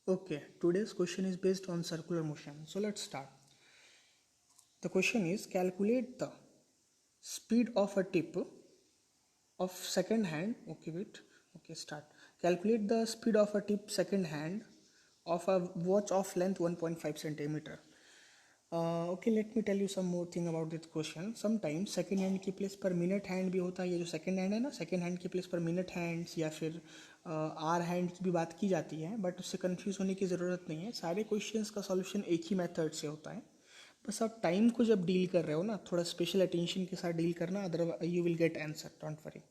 Okay, today's question is based on circular motion. So let's start. The question is calculate the speed of a tip of second hand. Okay, wait. Okay, start. Calculate the speed of a tip second hand of a watch of length 1.5 centimeter. Okay, let me tell you some more thing about this question. Sometimes second hand की place पर minute hand भी होता है. ये जो second hand है ना, second hand की प्लेस पर मिनट हैंड्स या फिर आर हैंड की भी बात की जाती है, बट उससे कंफ्यूज होने की ज़रूरत नहीं है. सारे क्वेश्चंस का सॉल्यूशन एक ही मेथड से होता है. बस आप टाइम को जब डील कर रहे हो ना, थोड़ा स्पेशल अटेंशन के साथ डील करना, otherwise you will get answer, don't worry.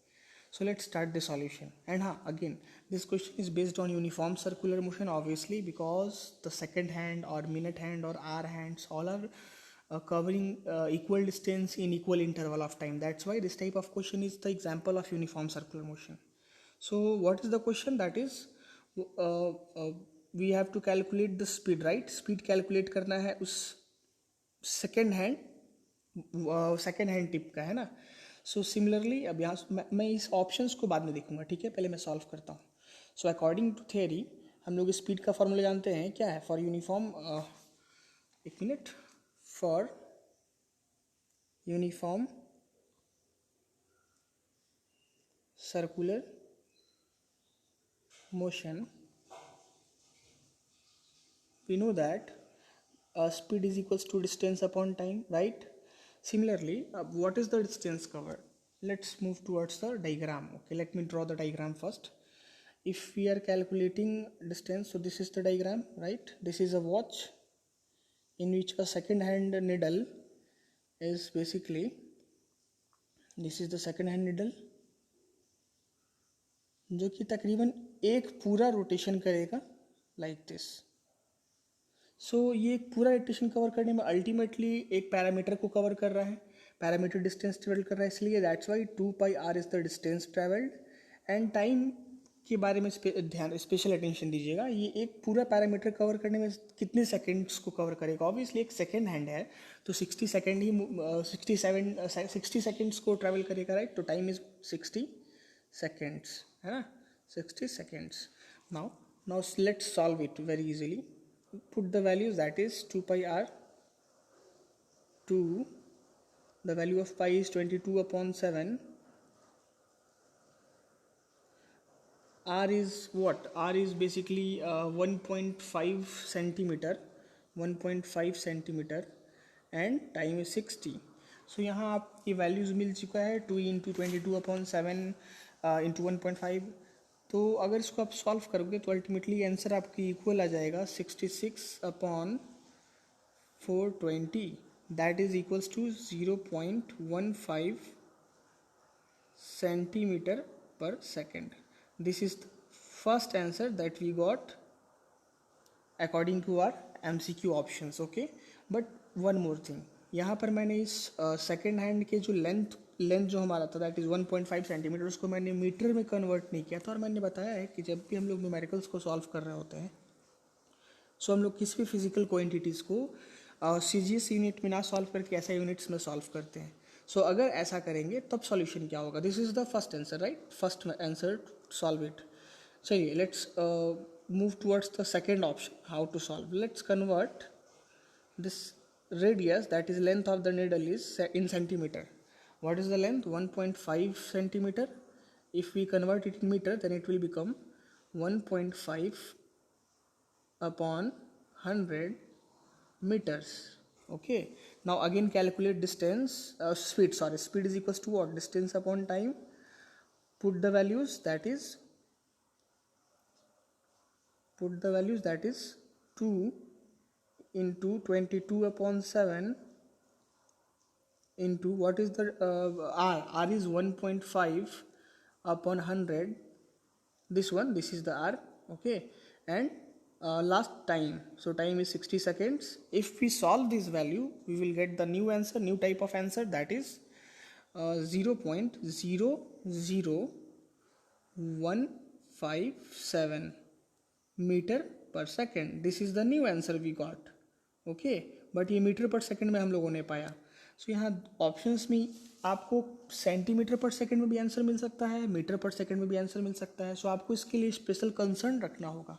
So let's start the solution. And again, this question is based on uniform circular motion, obviously, because the second hand or minute hand or hour hands all are covering equal distance in equal interval of time. That's why this type of question is the example of uniform circular motion. So what is the question? That is, uh, uh, we have to calculate the speed, right? Speed calculate करना है उस second hand tip का, है ना. So similarly अब यहाँ मैं इस ऑप्शंस को बाद में देखूंगा, ठीक है. पहले मैं सॉल्व करता हूँ. सो अकॉर्डिंग टू थियरी हम लोग स्पीड का फॉर्मूला जानते हैं. क्या है? फॉर यूनिफॉर्म, एक minute, for uniform circular motion we know that speed is equals to distance upon time, right? Similarly, what is the distance covered? Let's move towards the diagram. Okay, let me draw the diagram first. If we are calculating distance, so this is the diagram, right? This is a watch in which a second hand needle is basically, this is the second hand needle जो कि तकरीबन एक पूरा rotation करेगा like this. सो ये एक पूरा rotation cover करने में अल्टीमेटली एक पैरामीटर को कवर कर रहा है. पैरामीटर डिस्टेंस ट्रेवल कर रहा है, इसलिए that's why 2πr is the distance travelled. And time के बारे में ध्यान, स्पेशल अटेंशन दीजिएगा. ये एक पूरा पैरामीटर कवर करने में कितने सेकेंड्स को कवर करेगा? ऑब्वियसली एक सेकेंड हैंड है तो 60 सेकेंड ही 60 सेकेंड्स को ट्रैवल करेगा, राइट. तो टाइम इज 60 सेकेंड्स, है ना. 60 seconds. Now let's solve it very easily. Put the values, that is 2πr, 2, the value of pi is 22/7. R is what? R is basically 1.5 centimeter, 1.5 centimeter, and time is 60. So यहाँ आपकी values मिल चुका है 2 into 22/7 into 1.5. तो अगर इसको आप solve करोगे तो अल्टीमेटली आंसर आपकी इक्वल आ जाएगा 66/420. That is equals to 0.15 centimeter per second. This is the first answer that we got according to our MCQ options. Okay, but one more thing, यहाँ पर मैंने इस सेकेंड हैंड के जो लेंथ जो हमारा था दैट इज़ 1.5 सेंटीमीटर, उसको मैंने मीटर में कन्वर्ट नहीं किया था. और मैंने बताया है कि जब भी हम लोग न्यूमेरिकल्स को सॉल्व कर रहे होते हैं, सो हम लोग किसी भी फिजिकल क्वांटिटीज़ को CGS यूनिट में ना सॉल्व करके ऐसा यूनिट्स में सॉल्व करते हैं. सो अगर ऐसा करेंगे तब सॉल्यूशन क्या होगा? This is the first answer, right. First answer, solve it. चलिए let's move towards the second option, how to solve. Let's convert this radius, that is length of the needle, is in centimeter. What is the length? 1.5 centimeter. If we convert it in meter, then it will become 1.5 upon 100 meters. Okay, now again calculate distance, speed is equals to what? Distance upon time. Put the values, that is 2 into 22/7 into what is the r is 1.5 upon 100. This is the r. Okay, and last time, so time is 60 seconds. If we solve this value, we will get the new answer, new type of answer, that is 0.00157 meter per second. This is the new answer we got. Okay, but ये metre पर second में हम लोगों ने पाया. सो यहाँ options में आपको सेंटीमीटर पर सेकंड में भी आंसर मिल सकता है, मीटर पर सेकंड में भी आंसर मिल सकता है. सो आपको इसके लिए स्पेशल कंसर्न रखना होगा.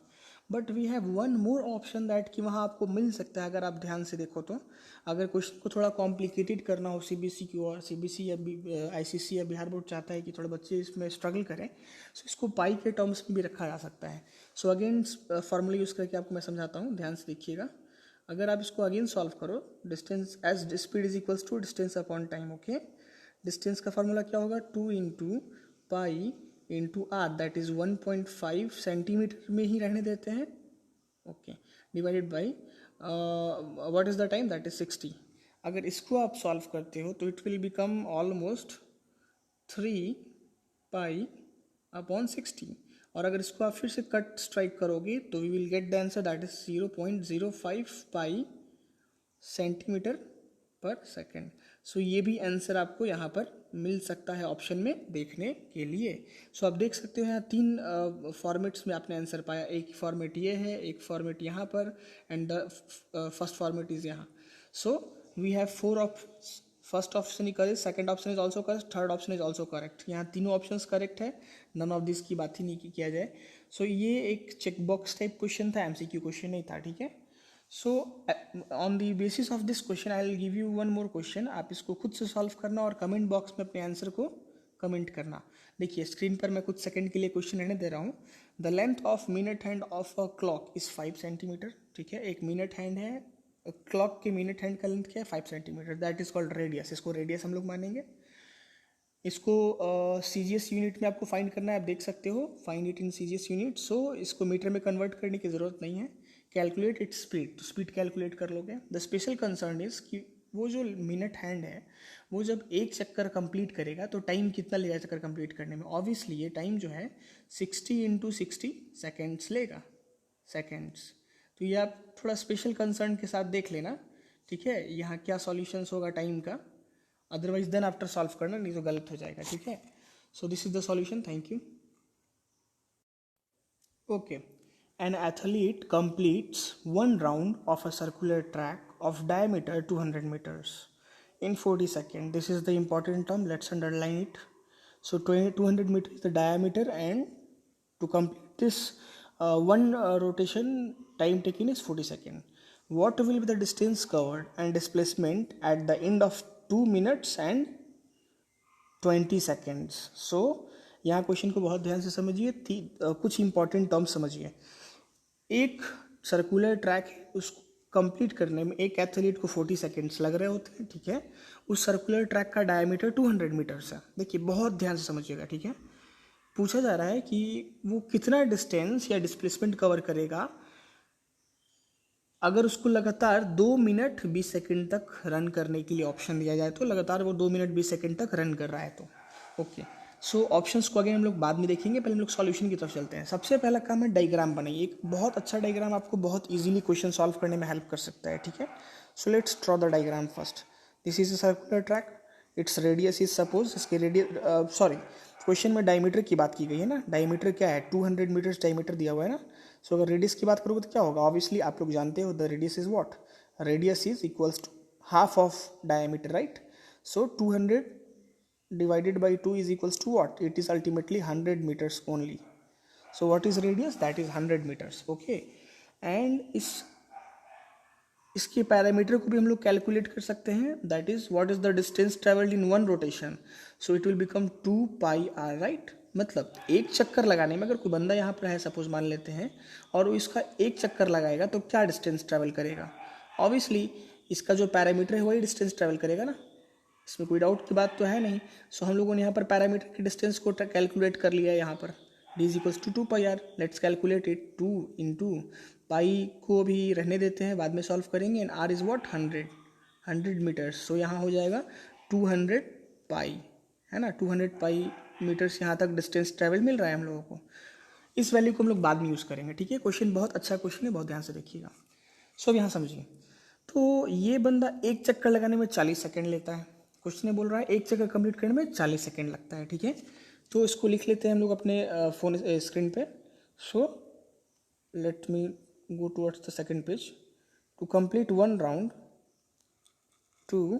But we have one more option that कि वहाँ आपको मिल सकता है अगर आप ध्यान से देखो तो। अगर क्वेश्चन को थोड़ा कॉम्प्लिकेटेड करना हो सीबीएसई की और सीबीएसई या आईसीएसई या बिहार बोर्ड चाहता है कि थोड़े बच्चे इसमें स्ट्रगल करें, सो इसको पाई के टर्म्स में भी रखा जा सकता है। सो अगेन फॉर्मूला यूज़ करके आपको मैं समझाता हूँ, ध्यान से देखिएगा। अगर आप इसको अगेन सॉल्व करो, distance as speed is equals to distance upon time. Okay, distance का फॉर्मूला क्या होगा, 2 into pi into R, that is 1.5 centimetre में ही रहने देते हैं। Okay, divided by what is the time, that is 60। अगर इसको आप सॉल्व करते हो तो it will become almost 3 pi upon 60। और अगर इसको आप फिर से कट स्ट्राइक करोगे तो we will get the answer, that is 0.05 pi centimetre per second. So ये भी आंसर आपको यहाँ पर मिल सकता है ऑप्शन में देखने के लिए। सो आप देख सकते हो यहाँ तीन फॉर्मेट्स में आपने आंसर पाया। एक फॉर्मेट ये है, एक फॉर्मेट यहाँ पर, and the first format is यहाँ। So we have 4 options. First option ही correct, second option is also correct, third option is also correct. यहाँ तीनों ऑप्शंस करेक्ट है, नन ऑफ दिस की बात ही नहीं किया जाए। सो ये एक चेक बॉक्स टाइप क्वेश्चन था, एमसीक्यू क्वेश्चन नहीं था, ठीक है। So on the basis of this question I will give you one more question. आप इसको खुद से सॉल्व करना और कमेंट बॉक्स में अपने आंसर को कमेंट करना। देखिए स्क्रीन पर मैं कुछ सेकंड के लिए क्वेश्चन रहने दे रहा हूँ। The length of minute hand of a clock is 5 centimetre. ठीक है, एक मिनट हैंड है, क्लॉक के मिनट हैंड का लेंथ क्या है, 5 centimetre. That is called radius. इसको रेडियस हम लोग मानेंगे। इसको सीजीएस यूनिट में आपको फाइंड करना है, आप देख सकते हो, find it in CGS unit. So इसको मीटर में कन्वर्ट करने की ज़रूरत नहीं है। कैलकुलेट इट्स स्पीड, तो स्पीड कैलकुलेट कर लोगे। द स्पेशल कंसर्न इज कि वो जो मिनट हैंड है वो जब एक चक्कर कंप्लीट करेगा तो टाइम कितना लेगा चक्कर कंप्लीट करने में। ऑब्वियसली ये टाइम जो है 60 इंटू 60 सेकेंड्स लेगा, सेकेंड्स। तो ये आप थोड़ा स्पेशल कंसर्न के साथ देख लेना, ठीक है, यहाँ क्या सॉल्यूशंस होगा टाइम का। अदरवाइज देन आफ्टर सॉल्व करना, नहीं तो गलत हो जाएगा, ठीक है। So this is the solution, thank you. Okay, an athlete completes one round of a circular track of diameter 200 meters in 40 seconds. This is the important term, let's underline it. So 200 meters is the diameter, and to complete this one rotation, time taken is 40 seconds. What will be the distance covered and displacement at the end of 2 minutes and 20 seconds. सो यहाँ question को बहुत ध्यान से समझिए, कुछ important terms समझिए। एक circular track है, उसको कंप्लीट करने में एक एथलीट को 40 सेकेंड्स लग रहे होते हैं, ठीक है। उस सर्कुलर ट्रैक का डायमीटर 200 मीटर्स है। देखिए बहुत ध्यान से समझिएगा, ठीक है। पूछा जा रहा है कि वो कितना डिस्टेंस या डिस्प्लेसमेंट कवर करेगा अगर उसको लगातार 2 मिनट 20 सेकंड तक रन करने के लिए ऑप्शन दिया जाए। तो लगातार वो 2 मिनट 20 सेकंड तक रन कर रहा है तो ओके। सो ऑप्शंस को अगेन हम लोग बाद में देखेंगे, पहले हम लोग सॉल्यूशन की तरफ चलते हैं। सबसे पहला काम है डायग्राम बनाइए। एक बहुत अच्छा डायग्राम आपको बहुत इजीली क्वेश्चन सॉल्व करने में हेल्प कर सकता है, ठीक है। So let's draw the diagram first. This is a circular track, its radius is suppose, इसके रेडियस सॉरी क्वेश्चन में डायमीटर की बात की गई है ना। डायमीटर क्या है, 200 मीटर्स डायमीटर दिया हुआ है ना। सो अगर रेडियस की बात करोगे तो क्या होगा, ऑब्वियसली आप लोग जानते हो the radius is what, radius is equals to half of diameter, right. So 200 divided by 2 is equals to what, it is ultimately 100 meters only. So what is radius, that is 100 meters, okay। and इसके parameter को भी हम लोग calculate कर सकते हैं, that is what is the distance travelled in one rotation. So it will become 2 pi R, right. मतलब एक चक्कर लगाने में अगर कोई बंदा यहाँ पर है सपोज मान लेते हैं, और वो इसका एक चक्कर लगाएगा तो क्या डिस्टेंस ट्रैवल करेगा। ऑब्वियसली इसका जो पैरामीटर है वही डिस्टेंस ट्रैवल करेगा ना, इसमें कोई डाउट की बात तो है नहीं। सो हम लोगों ने यहाँ पर पैरामीटर की डिस्टेंस को कैलकुलेट कर लिया है। यहाँ पर D is equals to 2 pi R, let's calculate it. 2 into pi को भी रहने देते हैं, बाद में सॉल्व करेंगे, and R is what 100 meters. So यहाँ हो जाएगा 200 पाई, है ना। 200 पाई मीटर्स यहाँ तक डिस्टेंस ट्रैवल मिल रहा है हम लोगों को। इस वैल्यू को हम लोग बाद में यूज़ करेंगे, ठीक है। क्वेश्चन बहुत अच्छा क्वेश्चन है, बहुत ध्यान से देखिएगा। सो अब यहाँ समझिए, तो ये बंदा एक चक्कर लगाने में 40 सेकेंड लेता है। क्वेश्चन बोल रहा है एक चक्कर कंप्लीट करने में 40 सेकेंड लगता है, ठीक है। तो इसको लिख लेते हैं हम लोग अपने फोन स्क्रीन पे। So let me go towards the second page. To complete one round, to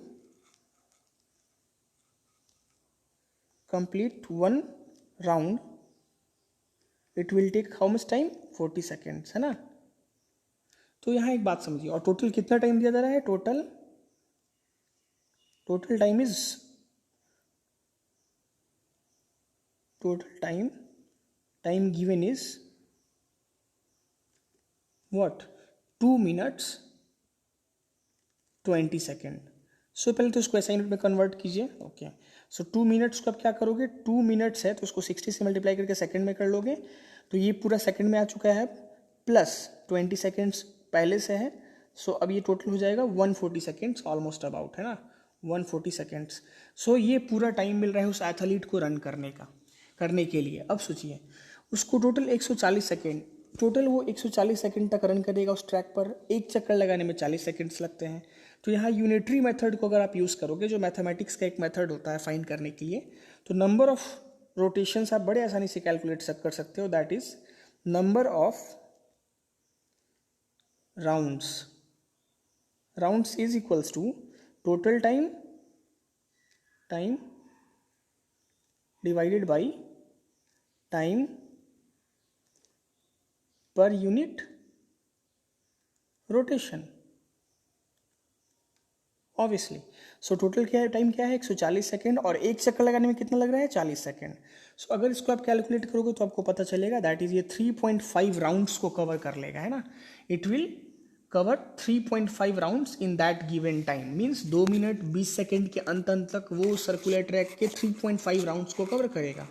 complete one round it will take how much time 40 seconds, है ना। तो यहाँ एक बात समझिए, और टोटल कितना टाइम दिया जा रहा है, total time is time given is what 2 minutes 20 second. So पहले तो इसको SI यूनिट में कन्वर्ट कीजिए। ओके, सो 2 मिनट्स को आप क्या करोगे, 2 मिनट्स है तो उसको 60 से मल्टीप्लाई करके सेकंड में कर लोगे, तो ये पूरा सेकंड में आ चुका है, प्लस 20 सेकेंड्स पहले से है। सो अब ये टोटल हो जाएगा 140 सेकेंड्स ऑलमोस्ट अबाउट, है ना, 140 सेकेंड्स। सो ये पूरा टाइम मिल रहा है उस एथलीट को रन करने के लिए। अब सोचिए उसको टोटल 140 सेकेंड, टोटल वो 140 सेकेंड तक रन करेगा उस ट्रैक पर, एक चक्कर लगाने में 40 सेकेंड्स लगते हैं। तो यहाँ यूनिटरी मेथड को अगर आप यूज़ करोगे, जो मैथमेटिक्स का एक मेथड होता है फाइंड करने के लिए, तो नंबर ऑफ रोटेशंस आप बड़े आसानी से कैलकुलेट कर सकते हो, that is number of rounds is equals to total time divided by time per unit rotation, obviously. So total क्या है, टाइम क्या है 140 सेकेंड, और एक चक्कर लगाने में कितना लग रहा है 40 सेकेंड। सो अगर इसको आप कैलकुलेट करोगे तो आपको पता चलेगा दैट इज ये 3.5 राउंड्स को कवर कर लेगा, है ना। It will cover 3.5 rounds in that given time, means 2 minute 20 second के अंत तक वो सर्कुलर ट्रैक के 3.5 राउंड्स को कवर करेगा।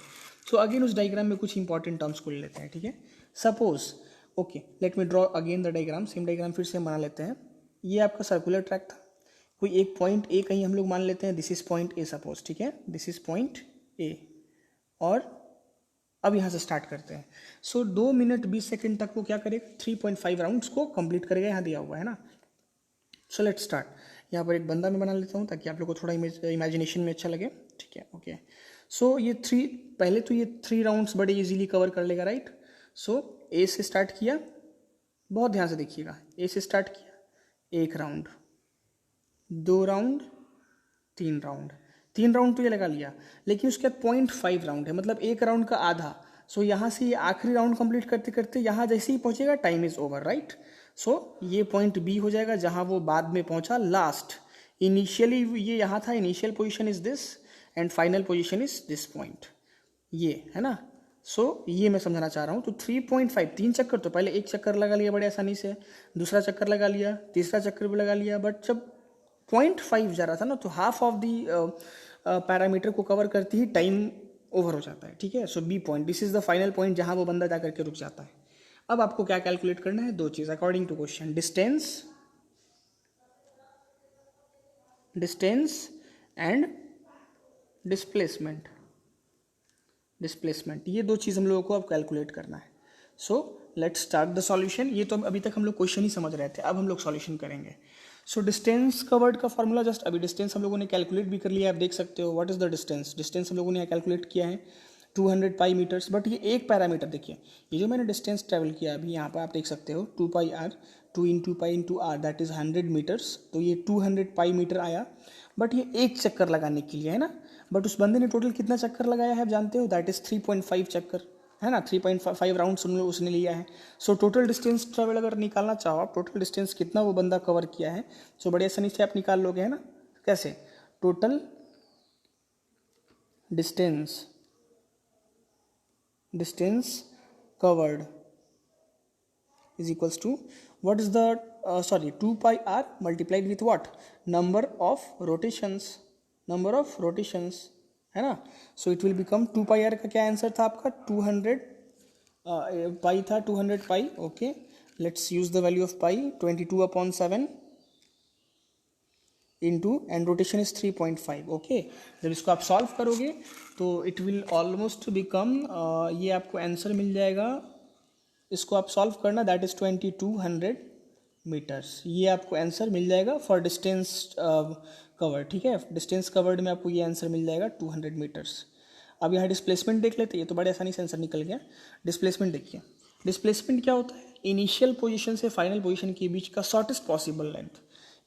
सो अगेन उस डायग्राम में कुछ इंपॉर्टेंट टर्म्स को ले लेते हैं, ठीक है। Suppose, okay, let me draw again the diagram, same diagram फिर से बना लेते हैं। ये आपका सर्कुलर ट्रैक था, कोई एक पॉइंट ए कहीं हम लोग मान लेते हैं, this is point A suppose, ठीक है, दिस इज पॉइंट ए, और अब यहाँ से स्टार्ट करते हैं। सो 2 मिनट 20 सेकेंड तक वो क्या करेगा, 3.5 राउंड्स को कंप्लीट करेगा, यहाँ दिया हुआ है ना। So let's start. यहाँ पर एक बंदा मैं बना लेता हूँ ताकि आप लोग को थोड़ा इमेजिनेशन में अच्छा लगे, ठीक है। ओके, सो ये पहले तो ये 3 राउंड्स बड़े इजीली कवर कर लेगा, राइट। सो ए से स्टार्ट किया, बहुत ध्यान से देखिएगा, ए से स्टार्ट किया, 1 राउंड, 2 राउंड, 3 राउंड तो ये लगा लिया, लेकिन उसके बाद 0.5 राउंड है, मतलब 1 राउंड का आधा। सो यहाँ से ये आखिरी राउंड कंप्लीट करते करते यहाँ जैसे ही पहुँचेगा टाइम इज ओवर, राइट। सो ये पॉइंट बी हो जाएगा जहाँ वो बाद में पहुँचा लास्ट। इनिशियली ये यहाँ था, initial position is this and final position is this point, ये है ना। सो ये मैं समझाना चाह रहा हूँ। तो 3.5, 3 चक्कर, तो पहले एक चक्कर लगा लिया बड़े आसानी से, दूसरा चक्कर लगा लिया, तीसरा चक्कर भी लगा लिया, बट जब 0.5 जा रहा था ना, तो हाफ ऑफ दी पैरामीटर को कवर करते ही टाइम ओवर हो जाता है, ठीक है। So B point, this is the final point जहाँ वो बंदा जाकर के रुक जाता है। अब आपको क्या कैलकुलेट करना है, 2 चीज़ according to question, distance and displacement, ये 2 चीज़ हम लोगों को अब कैलकुलेट करना है। So let's start the solution. ये तो अभी तक हम लोग क्वेश्चन ही समझ रहे थे, अब हम लोग सॉल्यूशन करेंगे। सो डिस्टेंस कवर्ड का फॉर्मूला, जस्ट अभी डिस्टेंस हम लोगों ने कैलकुलेट भी कर लिया, आप देख सकते हो। व्हाट इज द डिस्टेंस हम लोगों ने कैलकुलेट किया है 200 पाई मीटर्स, बट ये एक पैरामीटर देखिए, ये जो मैंने डिस्टेंस ट्रेवल किया अभी यहाँ पर आप देख सकते हो 2 pi R, 2 into pi into R, that is 100 meters, तो ये 200 पाई मीटर आया, बट ये एक चक्कर लगाने के लिए है ना। बट उस बंदे ने टोटल कितना चक्कर लगाया है आप जानते हो, दैट इज 3.5 चक्कर, है ना। 3.5 राउंड्स उसने लिया है। सो टोटल डिस्टेंस ट्रेवल अगर निकालना चाहो आप, टोटल डिस्टेंस कितना वो बंदा कवर किया है, सो बड़े आसानी से आप निकाल लोगे, है ना। कैसे, total distance covered is equals to what is the 2 pi r multiplied with what, number of rotations, है ना। so it will become 2 pi r का क्या आंसर था आपका, 200 पाई था, 200 pi. Okay, let's use the value of pi, 22/7 into, and rotation is 3.5। Okay, जब इसको आप सॉल्व करोगे तो इट विल ऑलमोस्ट बिकम, ये आपको आंसर मिल जाएगा, इसको आप सॉल्व करना, दैट इज 2200 मीटर्स, ये आपको आंसर मिल जाएगा फॉर डिस्टेंस कवर्ड, ठीक है। डिस्टेंस कवर्ड में आपको ये आंसर मिल जाएगा 200 मीटर्स। अब यहाँ डिस्प्लेसमेंट देख लेते हैं, ये तो बड़े आसानी से आंसर निकल गया। डिस्प्लेसमेंट देखिए, डिस्प्लेसमेंट क्या होता है, इनिशियल पोजीशन से फाइनल पोजीशन के बीच का शॉर्टेस्ट पॉसिबल लेंथ।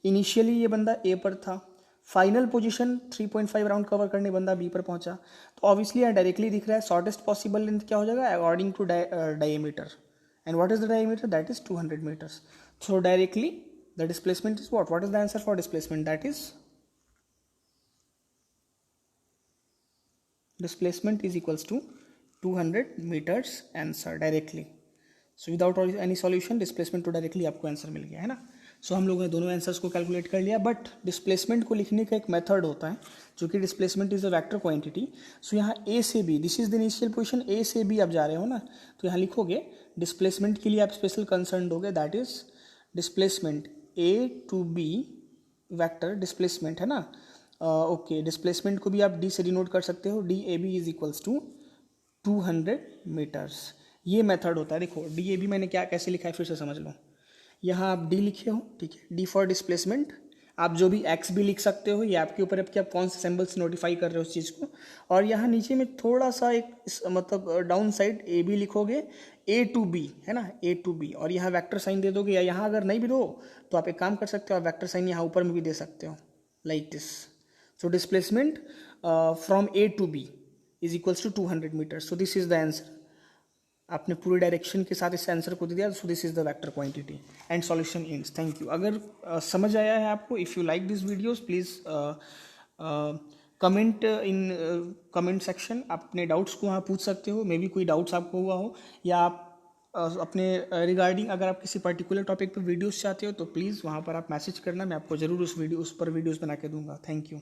इनिशियली ये बंदा ए पर था, फाइनल पोजीशन 3.5 राउंड कवर करने बंदा बी पर पहुंचा, तो ऑब्वियसली यहाँ डायरेक्टली दिख रहा है शॉर्टेस्ट पॉसिबल लेंथ क्या हो जाएगा according to diameter, and what is the diameter, that is 200 metres. So directly the displacement is what is the answer for displacement, that is displacement is equals to 200 meters answer directly. So without any solution displacement to directly आपको answer मिल गया है ना. सो हम लोगों ने दोनों answers को calculate कर लिया, बट डिस्प्लेसमेंट को लिखने का एक मेथड होता है जो कि displacement is a vector quantity. So यहाँ ए से B, this is the initial position, A से बी आप जा रहे हो ना, तो यहाँ लिखोगे डिस्प्लेसमेंट के लिए आप स्पेशल कंसर्न दोगे, that is displacement A to B vector displacement है ना. ओके, डिस्प्लेसमेंट को भी आप डी से डिनोट कर सकते हो, D A B is equals to 200 metres. ये मेथड होता है. देखो डी ए बी मैंने क्या कैसे लिखा है फिर से समझ लो. यहाँ आप डी लिखे हो, ठीक है, डी फॉर डिस्प्लेसमेंट. आप जो भी एक्स भी लिख सकते हो, ये आपके ऊपर है कि आप कौन से सिंबल से नोटिफाई कर रहे हो उस चीज़ को. और यहाँ नीचे में थोड़ा सा एक मतलब डाउन साइड ए बी लिखोगे, ए टू बी है ना, ए टू बी, और यहाँ वेक्टर साइन दे दोगे. या यहाँ अगर नहीं भी दो तो आप एक काम कर सकते हो, आप वेक्टर साइन यहाँ ऊपर में भी दे सकते हो, like this. So displacement from A to B is equals to 200 meters. So this is the answer. आपने पूरे डायरेक्शन के साथ इस आंसर को दे दिया. So this is the vector quantity and solution ends. Thank you. अगर समझ आया है आपको, if you like these videos, please comment in comment section. अपने डाउट्स को वहाँ पूछ सकते हो, मे बी कोई डाउट्स आपको हुआ हो, या आप अपने रिगार्डिंग अगर आप किसी पर्टिकुलर टॉपिक पर वीडियोस चाहते हो तो प्लीज़ वहाँ पर आप मैसेज करना, मैं आपको ज़रूर उस पर वीडियोस बना के दूंगा. Thank you.